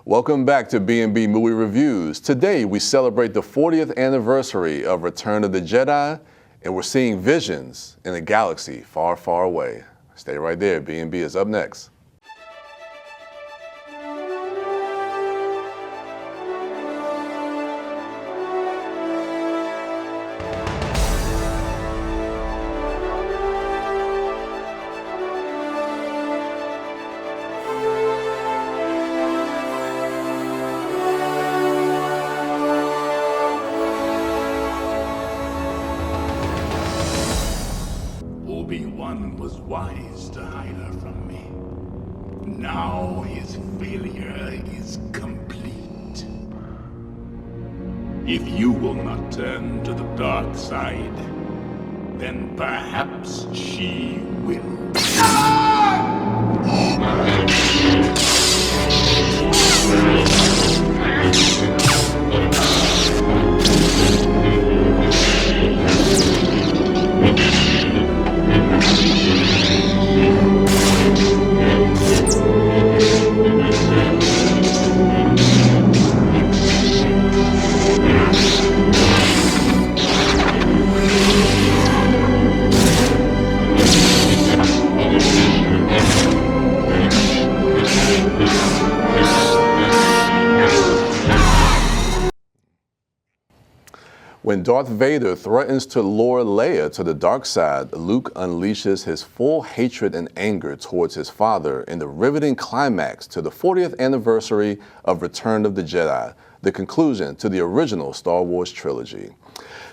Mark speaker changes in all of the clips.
Speaker 1: Welcome back to B&B Movie Reviews. Today we celebrate the 40th anniversary of Return of the Jedi, and we're seeing visions in a galaxy far, far away. Stay right there. B&B is up next.
Speaker 2: Obi-Wan was wise to hide her from me. Now his failure is complete. If you will not turn to the dark side, then perhaps she will.
Speaker 1: When Darth Vader threatens to lure Leia to the dark side, Luke unleashes his full hatred and anger towards his father in the riveting climax to the 40th anniversary of Return of the Jedi, the conclusion to the original Star Wars trilogy.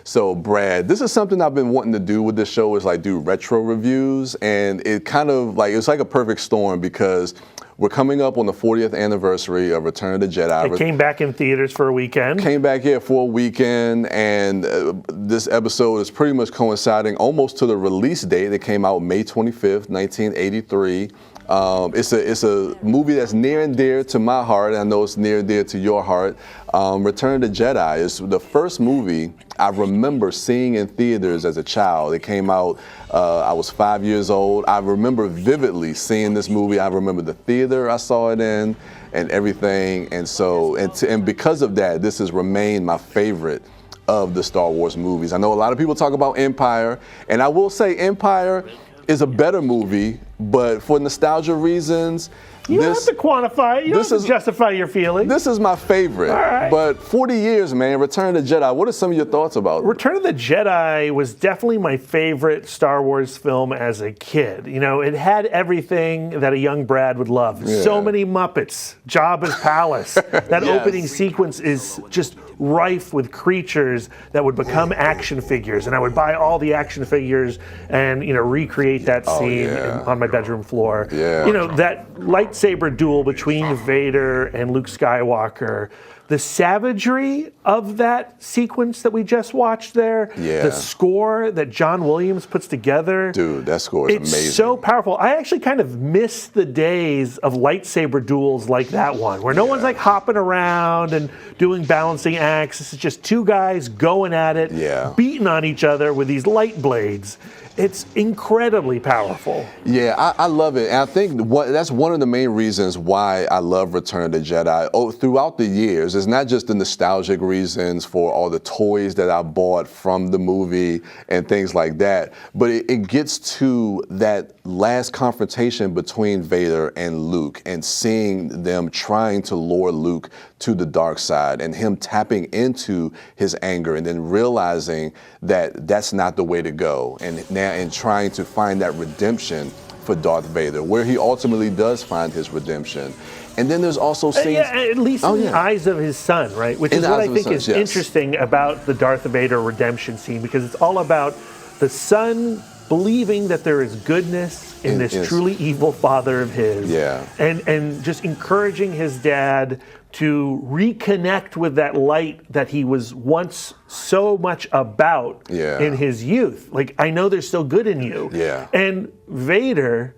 Speaker 1: So Brad, this is something I've been wanting to do with this show, is like do retro reviews, and it kind of like, it's like a perfect storm because we're coming up on the 40th anniversary of Return of the Jedi.
Speaker 3: It came back in theaters for a weekend.
Speaker 1: Came back here for a weekend, and this episode is pretty much coinciding almost to the release date. It came out May 25th, 1983. It's a movie that's near and dear to my heart. I know it's near and dear to your heart. Return of the Jedi is the first movie I remember seeing in theaters as a child. It came out, I was 5 years old. I remember vividly seeing this movie. I remember the theater I saw it in and everything. And so, and because of that, this has remained my favorite of the Star Wars movies. I know a lot of people talk about Empire, and I will say Empire is a better movie, but for nostalgia reasons,
Speaker 3: you don't have to quantify it. You don't have to justify your feelings.
Speaker 1: This is my favorite.
Speaker 3: All right.
Speaker 1: But 40 years, man, Return of the Jedi. What are some of your thoughts about it?
Speaker 3: Return of the Jedi was definitely my favorite Star Wars film as a kid. You know, it had everything that a young Brad would love.
Speaker 1: Yeah.
Speaker 3: So many Muppets, Jabba's palace. That
Speaker 1: Yes.
Speaker 3: opening sequence is just rife with creatures that would become action figures, and I would buy all the action figures and, you know, recreate that scene on my bedroom floor.
Speaker 1: Yeah.
Speaker 3: You know, that lightsaber duel between Vader and Luke Skywalker, the savagery of that sequence that we just watched there, the score that John Williams puts together.
Speaker 1: Dude, that score is amazing.
Speaker 3: It's so powerful. I actually kind of miss the days of lightsaber duels like that one, where no one's like hopping around and doing balancing acts. This is just two guys going at it, beating on each other with these light blades. It's incredibly powerful.
Speaker 1: Yeah, I love it. And I think that's one of the main reasons why I love Return of the Jedi. Throughout the years, it's not just the nostalgic reasons for all the toys that I bought from the movie and things like that, but it gets to that last confrontation between Vader and Luke and seeing them trying to lure Luke to the dark side and him tapping into his anger and then realizing that that's not the way to go, and trying to find that redemption for Darth Vader, where he ultimately does find his redemption. And then there's also scenes...
Speaker 3: at least in the eyes of his son, right? Which is what I think is interesting about the Darth Vader redemption scene, because it's all about the son believing that there is goodness in this truly evil father of his. And just encouraging his dad to reconnect with that light that he was once so much about in his youth. Like, I know there's still good in you. And Vader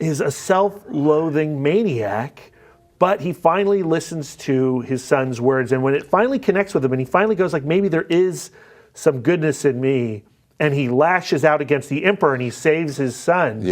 Speaker 3: is a self-loathing maniac, but he finally listens to his son's words. And when it finally connects with him and he finally goes like, maybe there is some goodness in me, and he lashes out against the Emperor and he saves his son.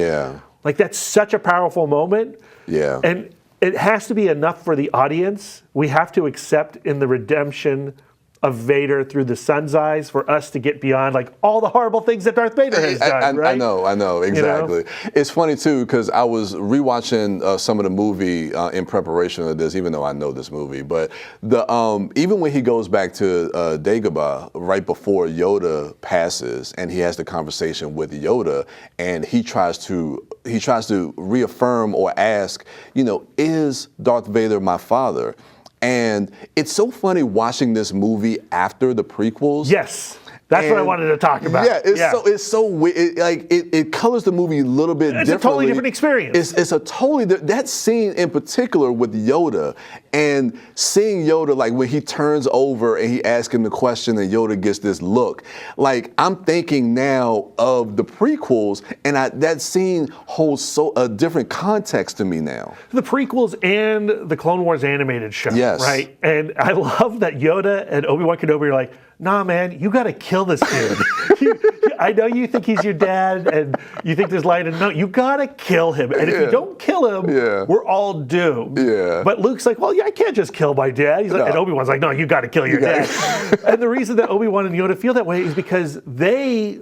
Speaker 3: Like, that's such a powerful moment. And it has to be enough for the audience. We have to accept in the redemption of Vader through the son's eyes for us to get beyond like all the horrible things that Darth Vader has done, right?
Speaker 1: I know, exactly. You know? It's funny too, because I was rewatching some of the movie in preparation of this, even though I know this movie, but even when he goes back to Dagobah right before Yoda passes and he has the conversation with Yoda and he tries to reaffirm or ask, is Darth Vader my father? And it's so funny watching this movie after the prequels.
Speaker 3: Yes. That's what I wanted to talk about.
Speaker 1: Yeah, it's so weird. It colors the movie a little bit differently.
Speaker 3: It's a totally different experience.
Speaker 1: It's a totally that scene in particular with Yoda and seeing Yoda like when he turns over and he asks him the question and Yoda gets this look. Like I'm thinking now of the prequels and that scene holds a different context to me now.
Speaker 3: The prequels and the Clone Wars animated show.
Speaker 1: Yes.
Speaker 3: Right? And I love that Yoda and Obi-Wan Kenobi are like, nah, man, you got to kill this kid. I know you think he's your dad and you think there's light, and no, you got to kill him. And if you don't kill him, we're all doomed. Yeah. But Luke's like, well, yeah, I can't just kill my dad. He's like, and Obi-Wan's like, no, you got to kill your dad. And the reason that Obi-Wan and Yoda feel that way is because they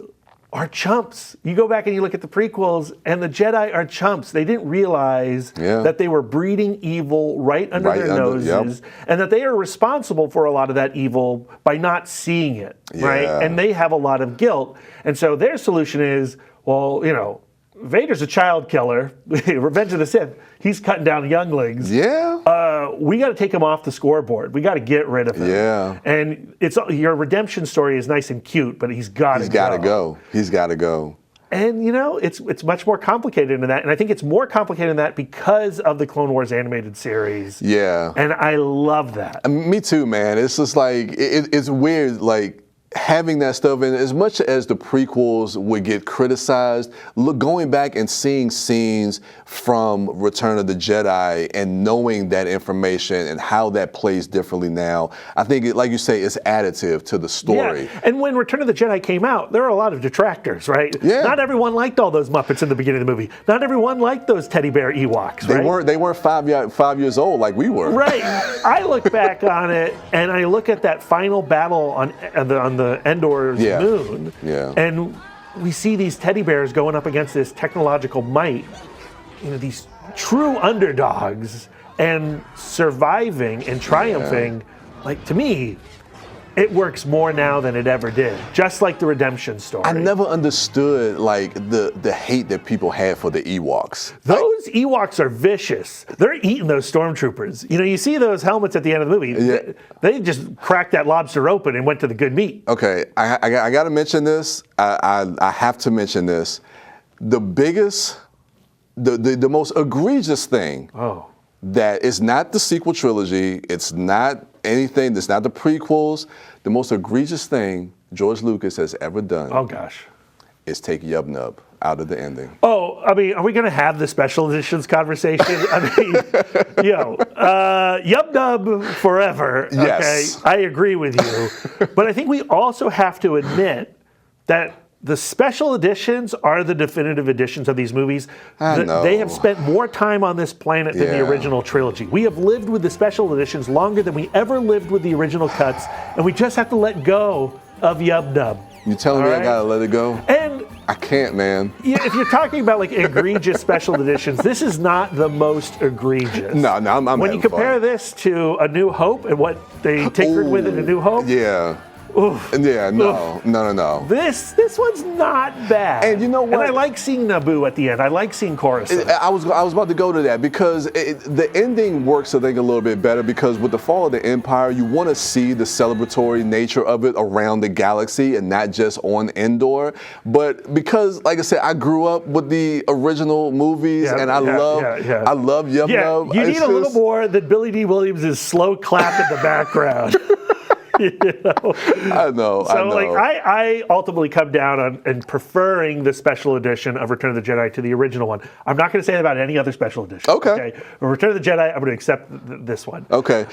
Speaker 3: are chumps. You go back and you look at the prequels, and the Jedi are chumps. They didn't realize that they were breeding evil right under their noses, and that they are responsible for a lot of that evil by not seeing it, right? And they have a lot of guilt. And so their solution is, well, Vader's a child killer. Revenge of the Sith. He's cutting down younglings. We got to take him off the scoreboard. We got to get rid of him. And your redemption story is nice and cute, but he's got to go.
Speaker 1: He's got to go.
Speaker 3: And it's much more complicated than that. And I think it's more complicated than that because of the Clone Wars animated series.
Speaker 1: Yeah.
Speaker 3: And I love that.
Speaker 1: Me too, man. It's just like it's weird, like having that stuff, and as much as the prequels would get criticized, going back and seeing scenes from Return of the Jedi and knowing that information and how that plays differently now, I think, like you say, it's additive to the story.
Speaker 3: Yeah. And when Return of the Jedi came out, there were a lot of detractors, right?
Speaker 1: Yeah.
Speaker 3: Not everyone liked all those Muppets in the beginning of the movie. Not everyone liked those teddy bear Ewoks, right?
Speaker 1: They weren't 5 years old like we were.
Speaker 3: Right. I look back on it and I look at that final battle on the Endor's moon, and we see these teddy bears going up against this technological might, these true underdogs, and surviving and triumphing. Like, to me, it works more now than it ever did, just like the redemption story.
Speaker 1: I never understood like the hate that people had for the Ewoks.
Speaker 3: Those Ewoks are vicious. They're eating those stormtroopers. You see those helmets at the end of the movie.
Speaker 1: Yeah.
Speaker 3: They just cracked that lobster open and went to the good meat.
Speaker 1: Okay, I got to mention this. I have to mention this. The biggest, the most egregious thing that is not the sequel trilogy. It's not anything. That's not the prequels. The most egregious thing George Lucas has ever done.
Speaker 3: Oh gosh.
Speaker 1: Is take Yub Nub out of the ending.
Speaker 3: Oh, I mean, are we going to have the special editions conversation? I mean, Yub Nub forever.
Speaker 1: Yes.
Speaker 3: Okay, I agree with you, but I think we also have to admit that the special editions are the definitive editions of these movies. They have spent more time on this planet than the original trilogy. We have lived with the special editions longer than we ever lived with the original cuts, and we just have to let go of Yub Nub.
Speaker 1: You telling me I gotta let it go?
Speaker 3: And
Speaker 1: I can't, man.
Speaker 3: If you're talking about like egregious special editions, this is not the most egregious.
Speaker 1: No, I'm
Speaker 3: when you compare this to A New Hope and what they tinkered with in A New Hope.
Speaker 1: Yeah. Oof. Yeah, no.
Speaker 3: This one's not bad.
Speaker 1: And you know what?
Speaker 3: And I like seeing Naboo at the end. I like seeing Coruscant.
Speaker 1: I was about to go to that because the ending works, I think, a little bit better because with the fall of the Empire, you want to see the celebratory nature of it around the galaxy and not just on Endor. But because, like I said, I grew up with the original movies and I love Yub Nub.
Speaker 3: You need a little more than Billy D. Williams' slow clap in the background.
Speaker 1: I know.
Speaker 3: So, like, I ultimately come down on and preferring the special edition of Return of the Jedi to the original one. I'm not going to say that about any other special edition.
Speaker 1: Okay.
Speaker 3: But Return of the Jedi, I'm going to accept this one.
Speaker 1: Okay.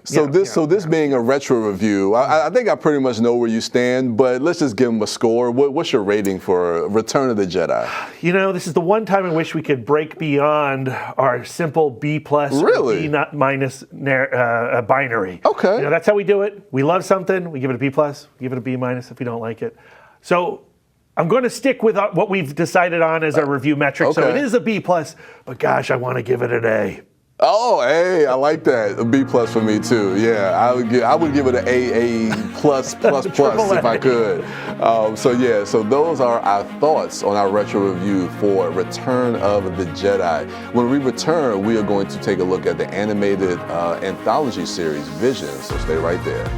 Speaker 3: So
Speaker 1: this being a retro review, I think I pretty much know where you stand, but let's just give them a score. What's your rating for Return of the Jedi?
Speaker 3: You know, this is the one time I wish we could break beyond our simple B+,
Speaker 1: Really?
Speaker 3: B minus binary.
Speaker 1: Okay.
Speaker 3: You know, that's how we do it. We love something, we give it a B+, we give it a B- if we don't like it. So I'm going to stick with what we've decided on as our review metric.
Speaker 1: Okay.
Speaker 3: So it is a B+, but gosh, I want to give it an A.
Speaker 1: Oh, hey, I like that. A B+ for me too. Yeah, I would give it an A plus if I could. So those are our thoughts on our retro review for Return of the Jedi. When we return, we are going to take a look at the animated anthology series Visions. So stay right there.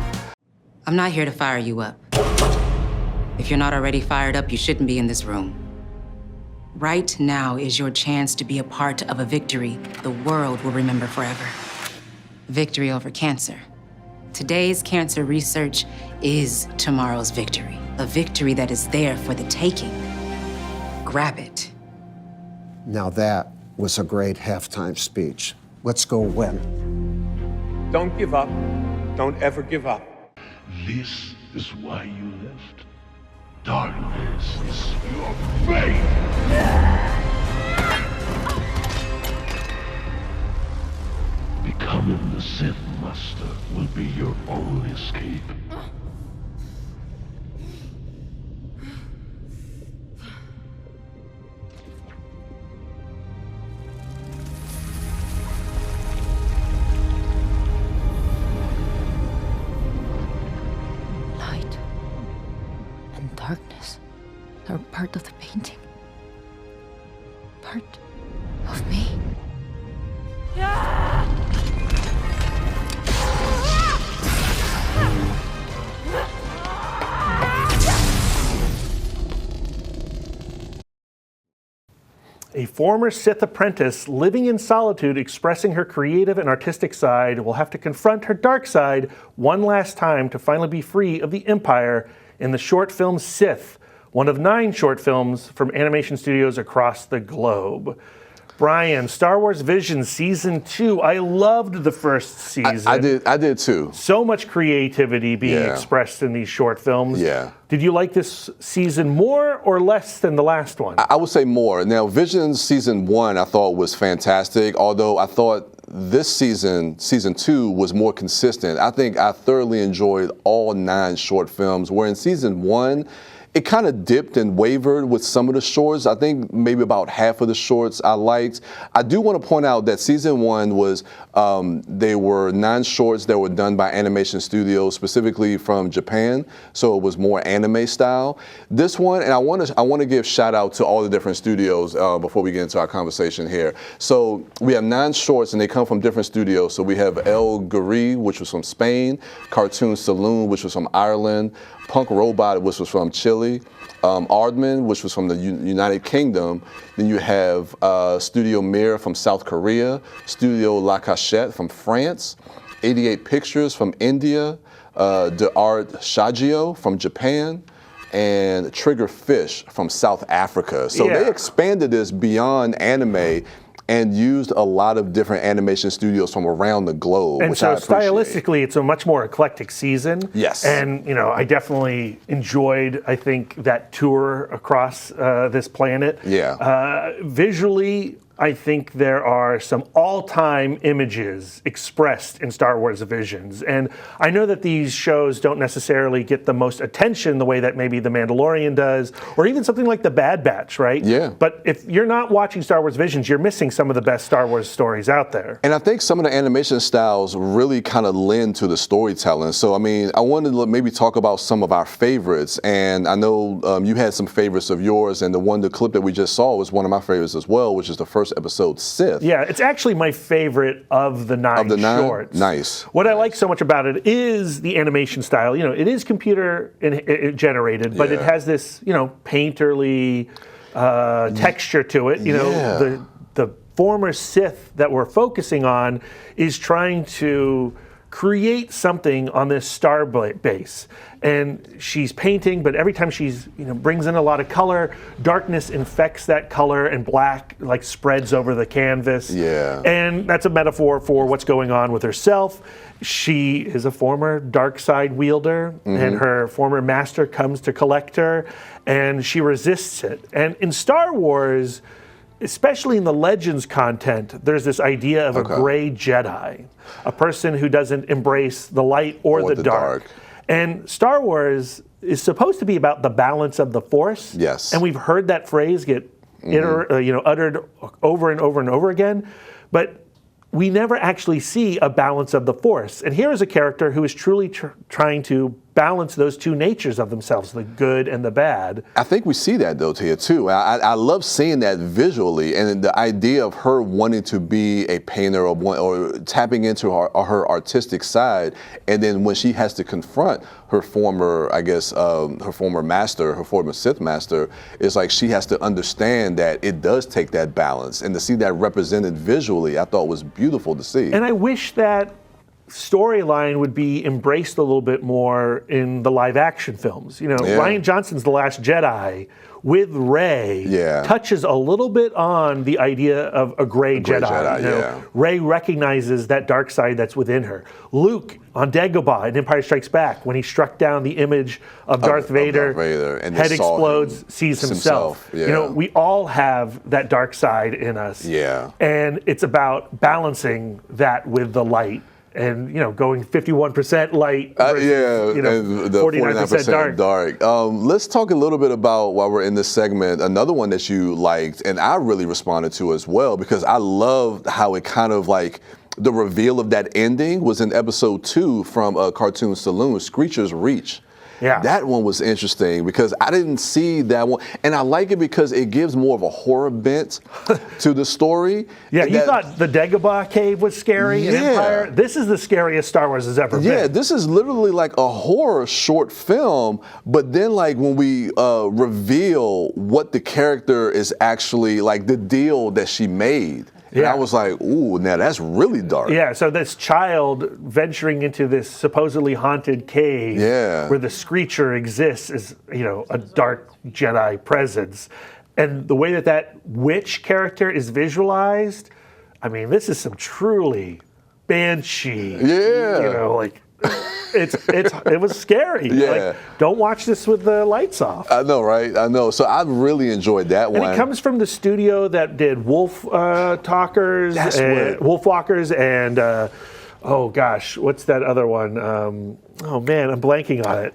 Speaker 4: I'm not here to fire you up. If you're not already fired up, you shouldn't be in this room. Right now is your chance to be a part of a victory the world will remember forever. Victory over cancer. Today's cancer research is tomorrow's victory. A victory that is there for the taking. Grab it.
Speaker 5: Now that was a great halftime speech. Let's go win.
Speaker 6: Don't give up. Don't ever give up.
Speaker 2: This is why you left. Darkness is your fate. Becoming the Sith Master will be your only escape.
Speaker 7: Light and darkness are part of the painting. Part of me.
Speaker 3: A former Sith apprentice living in solitude, expressing her creative and artistic side, will have to confront her dark side one last time to finally be free of the Empire in the short film Sith, one of 9 short films from animation studios across the globe. Brian, Star Wars Visions Season 2. I loved the first season.
Speaker 1: I did too.
Speaker 3: So much creativity being expressed in these short films.
Speaker 1: Yeah.
Speaker 3: Did you like this season more or less than the last one?
Speaker 1: I would say more. Now, Visions Season 1 I thought was fantastic, although I thought this season, Season 2, was more consistent. I think I thoroughly enjoyed all 9 short films, where in Season 1, it kind of dipped and wavered with some of the shorts. I think maybe about half of the shorts I liked. I do want to point out that Season 1 was, they were 9 shorts that were done by animation studios, specifically from Japan, so it was more anime style. This one, and I want to give shout out to all the different studios before we get into our conversation here. So we have 9 shorts and they come from different studios. So we have El Guri, which was from Spain, Cartoon Saloon, which was from Ireland, Punk Robot, which was from Chile, Aardman, which was from the United Kingdom. Then you have Studio Mir from South Korea, Studio La Cachette from France, 88 Pictures from India, De Art Shagio from Japan, and Trigger Fish from South Africa. So they expanded this beyond anime and used a lot of different animation studios from around the globe.
Speaker 3: And
Speaker 1: which
Speaker 3: so
Speaker 1: I appreciate.
Speaker 3: stylistically, it's a much more eclectic season.
Speaker 1: Yes.
Speaker 3: And, you know, I definitely enjoyed, I think, that tour across this planet.
Speaker 1: Yeah.
Speaker 3: Visually, I think there are some all-time images expressed in Star Wars Visions. And I know that these shows don't necessarily get the most attention the way that maybe The Mandalorian does, or even something like The Bad Batch, right?
Speaker 1: Yeah.
Speaker 3: But if you're not watching Star Wars Visions, you're missing some of the best Star Wars stories out there.
Speaker 1: And I think some of the animation styles really kind of lend to the storytelling. So, I mean, I wanted to maybe talk about some of our favorites. And I know you had some favorites of yours, and the clip that we just saw was one of my favorites as well, which is the first episode, Sith.
Speaker 3: Yeah, it's actually my favorite of the 9 shorts.
Speaker 1: Nice.
Speaker 3: What I like so much about it is the animation style. You know, it is computer generated, but it has this, you know, painterly texture to it. You know, the former Sith that we're focusing on is trying to create something on this star base. And she's painting, but every time she's, brings in a lot of color, darkness infects that color and black like spreads over the canvas.
Speaker 1: Yeah.
Speaker 3: And that's a metaphor for what's going on with herself. She is a former dark side wielder, and her former master comes to collect her, and she resists it. And in Star Wars, especially in the Legends content, there's this idea of a gray Jedi, a person who doesn't embrace the light or the dark. And Star Wars is supposed to be about the balance of the Force.
Speaker 1: Yes.
Speaker 3: And we've heard that phrase get uttered over and over and over again, but we never actually see a balance of the Force. And here is a character who is truly trying to balance those two natures of themselves, the good and the bad.
Speaker 1: I think we see that though here too. I love seeing that visually, and the idea of her wanting to be a painter or tapping into her artistic side, and then when she has to confront her former, her former master, her former Sith master, it's like she has to understand that it does take that balance, and to see that represented visually, I thought was beautiful to see.
Speaker 3: And I wish that storyline would be embraced a little bit more in the live action films. Rian Johnson's The Last Jedi with Rey touches a little bit on the idea of a gray Jedi. Rey recognizes that dark side that's within her. Luke on Dagobah in Empire Strikes Back, when he struck down the image of Darth Vader,
Speaker 1: and
Speaker 3: head explodes, sees himself. We all have that dark side in us. And it's about balancing that with the light. And going 51% light versus,
Speaker 1: and the
Speaker 3: 49% dark.
Speaker 1: Let's talk a little bit about, while we're in this segment, another one that you liked, and I really responded to as well, because I loved how it kind of like, the reveal of that ending was in episode 2 from Cartoon Saloon, Screecher's Reach.
Speaker 3: Yeah.
Speaker 1: That one was interesting because I didn't see that one. And I like it because it gives more of a horror bent to the story.
Speaker 3: Yeah, you thought the Dagobah cave was scary in Empire? This is the scariest Star Wars has ever been.
Speaker 1: Yeah, this is literally like a horror short film, but then like when we reveal what the character is actually, like the deal that she made. And I was like, ooh, now that's really dark.
Speaker 3: Yeah, so this child venturing into this supposedly haunted cave where the Screecher exists as, a dark Jedi presence. And the way that witch character is visualized, I mean, this is some truly banshee. It was scary. Don't watch this with the lights off.
Speaker 1: I know, right? I know. So I really enjoyed that one.
Speaker 3: And it comes from the studio that did Wolfwalkers, and oh gosh, what's that other one? Oh man, I'm blanking on it.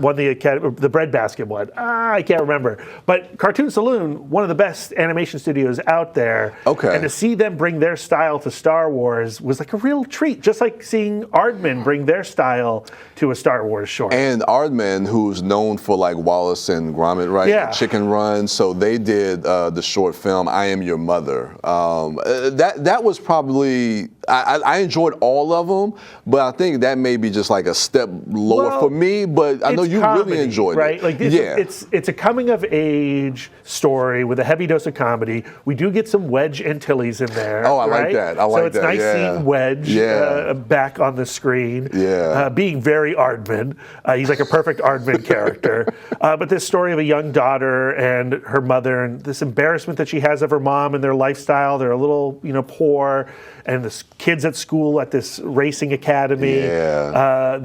Speaker 3: Won the Academy, the breadbasket one. I can't remember. But Cartoon Saloon, one of the best animation studios out there.
Speaker 1: Okay.
Speaker 3: And to see them bring their style to Star Wars was like a real treat. Just like seeing Aardman bring their style to a Star Wars short.
Speaker 1: And Aardman, who's known for like Wallace and Gromit, right?
Speaker 3: Yeah.
Speaker 1: Chicken Run. So they did the short film "I Am Your Mother." That was probably I enjoyed all of them, but I think that may be just like a step lower for me. But I know you really enjoyed it,
Speaker 3: right? It's a coming of age story with a heavy dose of comedy. We do get some Wedge Antilles in there.
Speaker 1: Oh, I like that.
Speaker 3: So it's nice seeing Wedge back on the screen, being very Aardman. He's like a perfect Aardman character. But this story of a young daughter and her mother, and this embarrassment that she has of her mom and their lifestyle. They're a little, poor, and the kids at school at this racing academy.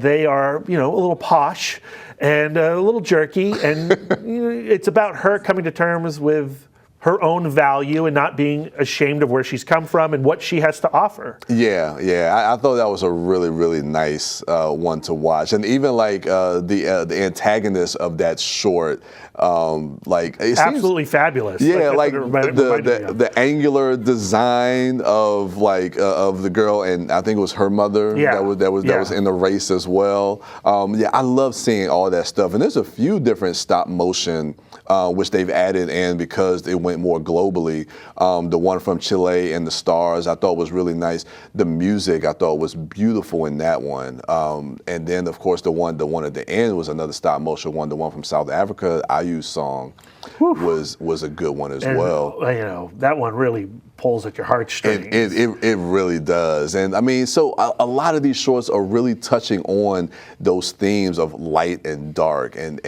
Speaker 3: They are, a little posh and a little jerky, and it's about her coming to terms with her own value and not being ashamed of where she's come from and what she has to offer. I thought that was a really, really nice one to watch. And even like the antagonist of that short, absolutely fabulous.
Speaker 1: The angular design of of the girl, and I think it was her mother that was in the race as well. I love seeing all that stuff. And there's a few different stop motion which they've added in because it went more globally. The one from Chile and the stars I thought was really nice. The music I thought was beautiful in that one. And then of course the one at the end was another stop motion one. The one from South Africa, Ayu's song was a good one as well.
Speaker 3: That one really pulls at your heartstrings.
Speaker 1: It really does. And I mean, so a lot of these shorts are really touching on those themes of light and dark and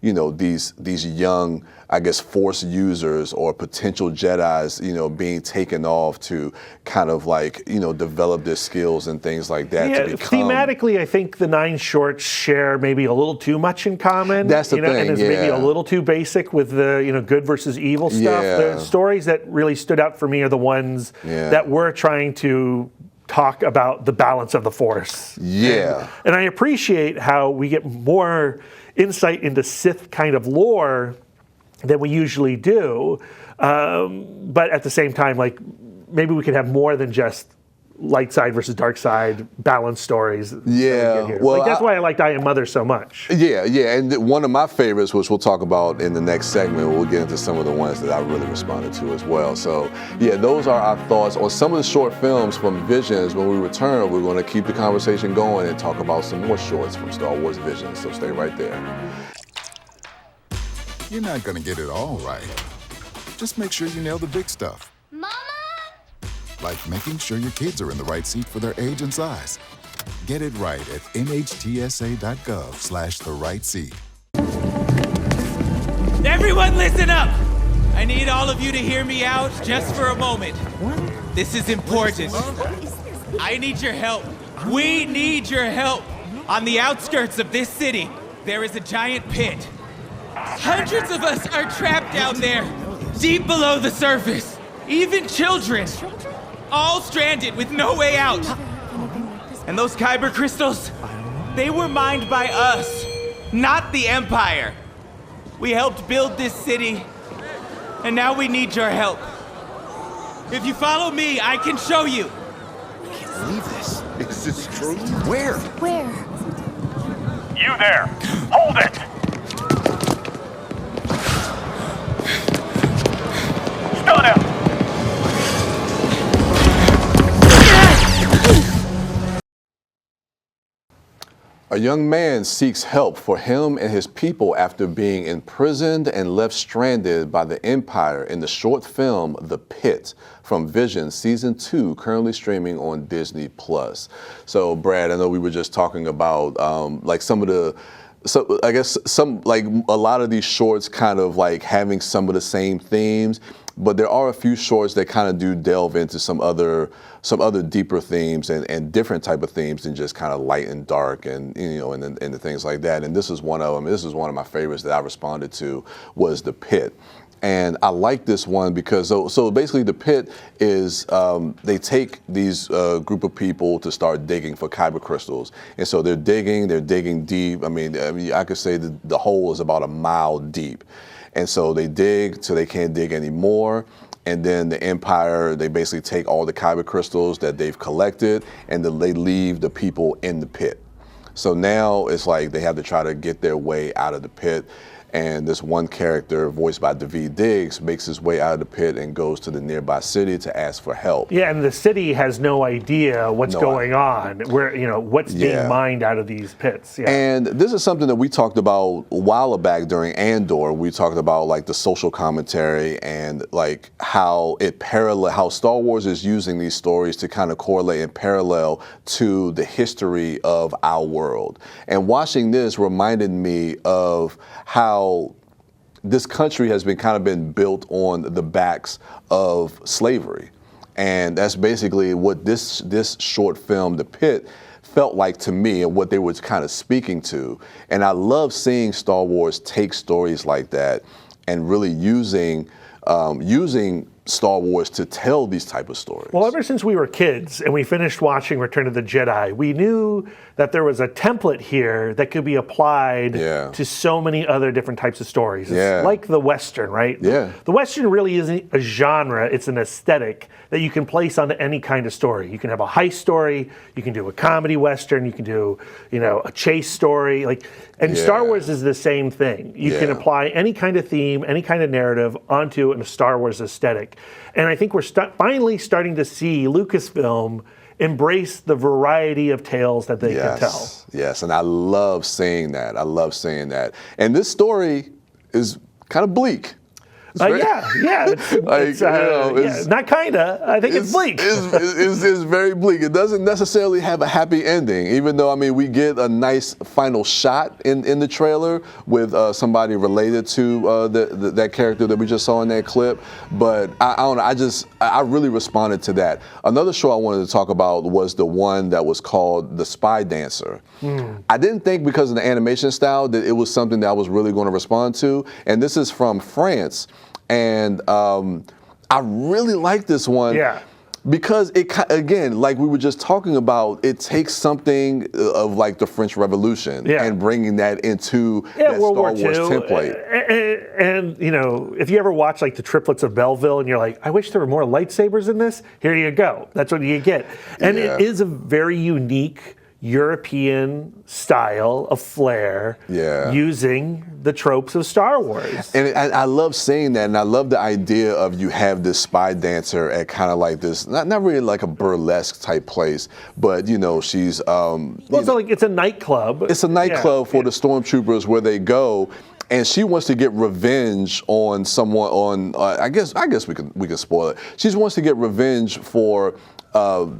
Speaker 1: you know, these young, I guess, Force users or potential Jedis, you know, being taken off to kind of like, you know, develop their skills and things like that.
Speaker 3: Yeah,
Speaker 1: to become...
Speaker 3: thematically, I think the 9 shorts share maybe a little too much in common.
Speaker 1: That's the thing,
Speaker 3: and it's maybe a little too basic with the, you know, good versus evil stuff.
Speaker 1: Yeah.
Speaker 3: The stories that really stood out for me are the ones that were trying to talk about the balance of the Force.
Speaker 1: Yeah.
Speaker 3: And I appreciate how we get more insight into Sith kind of lore than we usually do. But at the same time, like, maybe we could have more than just light side versus dark side balanced stories.
Speaker 1: Yeah, well,
Speaker 3: like, that's why I liked I Am Mother so much.
Speaker 1: Yeah, and one of my favorites, which we'll talk about in the next segment, we'll get into some of the ones that I really responded to as well. So yeah, those are our thoughts on some of the short films from Visions. When we return, we're going to keep the conversation going and talk about some more shorts from Star Wars Visions. So stay right there.
Speaker 8: You're not going to get it all right. Just make sure you nail the big stuff.
Speaker 9: Mama!
Speaker 8: Like making sure your kids are in the right seat for their age and size. Get it right at nhtsa.gov/the right seat.
Speaker 10: Everyone listen up! I need all of you to hear me out just for a moment. This is important. I need your help. We need your help. On the outskirts of this city, there is a giant pit. Hundreds of us are trapped down there, deep below the surface. Even children. All stranded with no way out. And those kyber crystals, they were mined by us, not the Empire. We helped build this city, and now we need your help. If you follow me, I can show you.
Speaker 8: I can't believe this. Is this true? Where?
Speaker 9: Where?
Speaker 11: You there! Hold it! Stun him!
Speaker 1: A young man seeks help for him and his people after being imprisoned and left stranded by the Empire in the short film The Pit from Vision Season 2, currently streaming on Disney+. So, Brad, I know we were just talking about like some of the, so I guess some, like a lot of these shorts kind of like having some of the same themes, but there are a few shorts that kind of do delve into some other deeper themes and different type of themes than just kind of light and dark and, you know, and the things like that. And this is one of them. This is one of my favorites that I responded to, was The Pit. And I like this one because, so basically The Pit is, they take these group of people to start digging for kyber crystals. And so they're digging deep. I mean, I could say that the hole is about a mile deep. And so they dig till they can't dig anymore. And then the Empire, they basically take all the kyber crystals that they've collected and then they leave the people in the pit. So now it's like they have to try to get their way out of the pit. And this one character, voiced by Daveed Diggs, makes his way out of the pit and goes to the nearby city to ask for help.
Speaker 3: Yeah, and the city has no idea what's going on, where, you know, what's being mined out of these pits. Yeah.
Speaker 1: And this is something that we talked about a while back during Andor. We talked about like the social commentary and like how Star Wars is using these stories to kind of correlate and parallel to the history of our world. And watching this reminded me of how this country has been built on the backs of slavery. And that's basically what this short film, The Pit, felt like to me and what they were kind of speaking to. And I love seeing Star Wars take stories like that and really using Star Wars to tell these type of stories.
Speaker 3: Well, ever since we were kids and we finished watching Return of the Jedi, we knew that there was a template here that could be applied to so many other different types of stories. It's like the Western, right?
Speaker 1: Yeah.
Speaker 3: The Western really isn't a genre, it's an aesthetic that you can place onto any kind of story. You can have a heist story, you can do a comedy Western, you can do, you know, a chase story. And Star Wars is the same thing. You can apply any kind of theme, any kind of narrative onto a Star Wars aesthetic. And I think we're finally starting to see Lucasfilm embrace the variety of tales that they can tell.
Speaker 1: Yes, and I love seeing that. And this story is kind of bleak.
Speaker 3: Not kinda. I think it's bleak.
Speaker 1: It's very bleak. It doesn't necessarily have a happy ending, even though, I mean, we get a nice final shot in the trailer with somebody related to that character that we just saw in that clip. But I don't know, I really responded to that. Another show I wanted to talk about was the one that was called The Spy Dancer. I didn't think, because of the animation style, that it was something that I was really going to respond to. And this is from France. And I really like this one.
Speaker 3: Yeah.
Speaker 1: Because it, again, like we were just talking about, it takes something of like the French Revolution and bringing that into that
Speaker 3: World
Speaker 1: Star
Speaker 3: War
Speaker 1: Wars
Speaker 3: II.
Speaker 1: template.
Speaker 3: And, you know, if you ever watch like the Triplets of Belleville and you're like, I wish there were more lightsabers in this, here you go. That's what you get. And it is a very unique European style of flair using the tropes of Star Wars.
Speaker 1: And I love seeing that, and I love the idea of you have this spy dancer at kind of like this, not really like a burlesque type place, but you know, she's
Speaker 3: it's a nightclub.
Speaker 1: It's a nightclub for the stormtroopers where they go. And she wants to get revenge on someone. I guess we can spoil it. She wants to get revenge for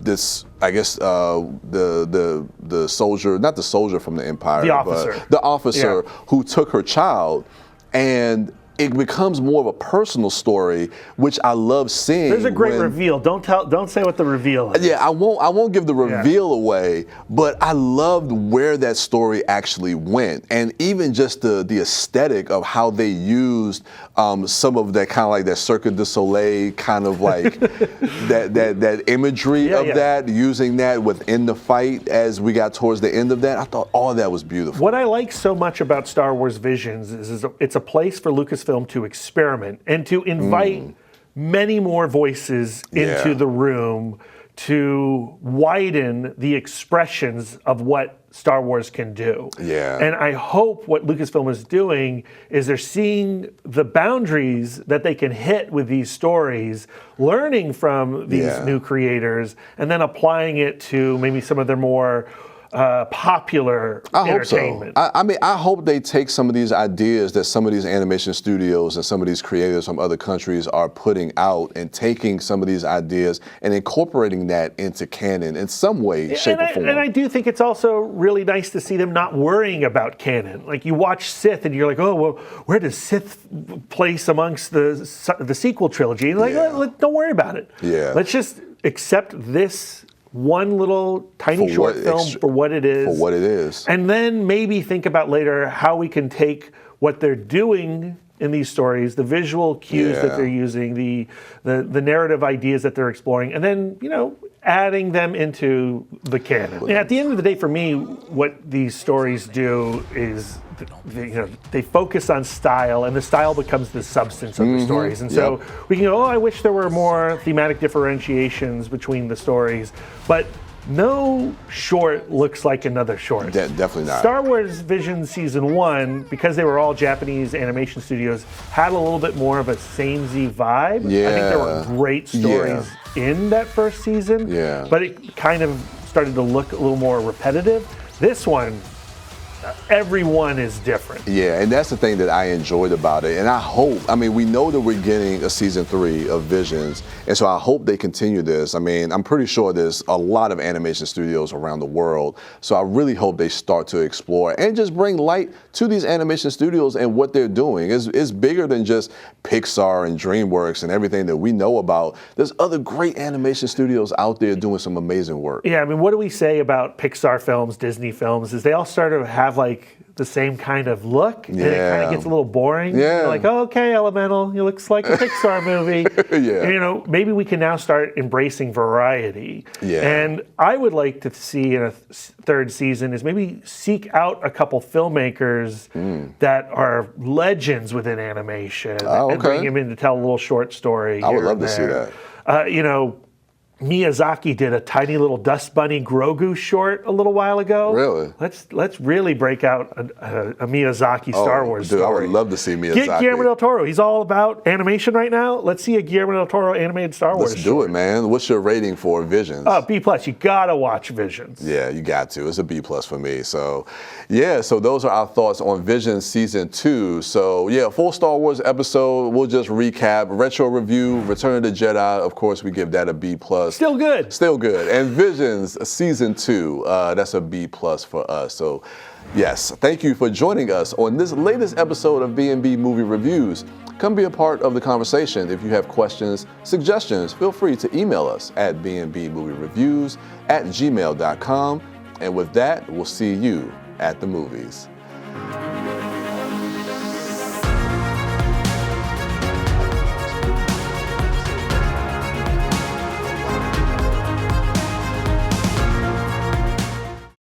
Speaker 1: this. I guess the soldier, not the soldier from the Empire, but the officer who took her child, and it becomes more of a personal story, which I love seeing.
Speaker 3: There's a great reveal. Don't say what the reveal is.
Speaker 1: Yeah, I won't give the reveal away, but I loved where that story actually went, and even just the aesthetic of how they used some of that kind of like that Cirque du Soleil kind of like that imagery of that, using that within the fight as we got towards the end of that. I thought all of that was beautiful.
Speaker 3: What I like so much about Star Wars Visions is it's a place for Lucasfilm to experiment and to invite many more voices into the room to widen the expressions of what Star Wars can do.
Speaker 1: Yeah.
Speaker 3: And I hope what Lucasfilm is doing is they're seeing the boundaries that they can hit with these stories, learning from these new creators, and then applying it to maybe some of their more popular entertainment.
Speaker 1: I mean, I hope they take some of these ideas that some of these animation studios and some of these creators from other countries are putting out and taking some of these ideas and incorporating that into canon in some way, shape, or form.
Speaker 3: And I do think it's also really nice to see them not worrying about canon. Like you watch Sith and you're like, oh, well, where does Sith place amongst the sequel trilogy? And like, don't worry about it.
Speaker 1: Yeah.
Speaker 3: Let's just accept this one little tiny short film for what it is.
Speaker 1: For what it is.
Speaker 3: And then maybe think about later how we can take what they're doing in these stories, the visual cues that they're using, the narrative ideas that they're exploring, and then, you know, adding them into the canon. And at the end of the day, for me, what these stories do is they focus on style, and the style becomes the substance of the stories. And so we can go, I wish there were more thematic differentiations between the stories, but no short looks like another short.
Speaker 1: Definitely not.
Speaker 3: Star Wars Vision Season 1, because they were all Japanese animation studios, had a little bit more of a samey vibe.
Speaker 1: Yeah.
Speaker 3: I think there were great stories in that first season, but it kind of started to look a little more repetitive. This one, everyone is different.
Speaker 1: Yeah, and that's the thing that I enjoyed about it. And I hope, I mean, we know that we're getting a season 3 of Visions, and so I hope they continue this. I mean, I'm pretty sure there's a lot of animation studios around the world, so I really hope they start to explore and just bring light to these animation studios and what they're doing. It's bigger than just Pixar and DreamWorks and everything that we know about. There's other great animation studios out there doing some amazing work.
Speaker 3: Yeah, I mean, what do we say about Pixar films, Disney films, is they all start to have like the same kind of look, and it kind of gets a little boring.
Speaker 1: Yeah.
Speaker 3: You're like, oh, okay, Elemental, it looks like a Pixar movie. And, you know, maybe we can now start embracing variety. And I would like to see in a third season is maybe seek out a couple filmmakers that are legends within animation and bring them in to tell a little short story.
Speaker 1: I would love to see that.
Speaker 3: You know, Miyazaki did a tiny little Dust Bunny Grogu short a little while ago.
Speaker 1: Really?
Speaker 3: Let's really break out a Miyazaki Star Wars story.
Speaker 1: I would love to see Miyazaki.
Speaker 3: Get Guillermo del Toro. He's all about animation right now. Let's see a Guillermo del Toro animated Star Wars.
Speaker 1: Let's do it, man. What's your rating for Visions?
Speaker 3: B+. You gotta watch Visions.
Speaker 1: Yeah, you got to. It's a B+ for me. So, yeah. So those are our thoughts on Visions season 2. So yeah, full Star Wars episode. We'll just recap. Retro review. Return of the Jedi. Of course, we give that a B+.
Speaker 3: Still good.
Speaker 1: Still good. And Visions season 2. That's a B+ for us. So, yes. Thank you for joining us on this latest episode of B&B Movie Reviews. Come be a part of the conversation. If you have questions, suggestions, feel free to email us at bnbmoviereviews@gmail.com. And with that, we'll see you at the movies.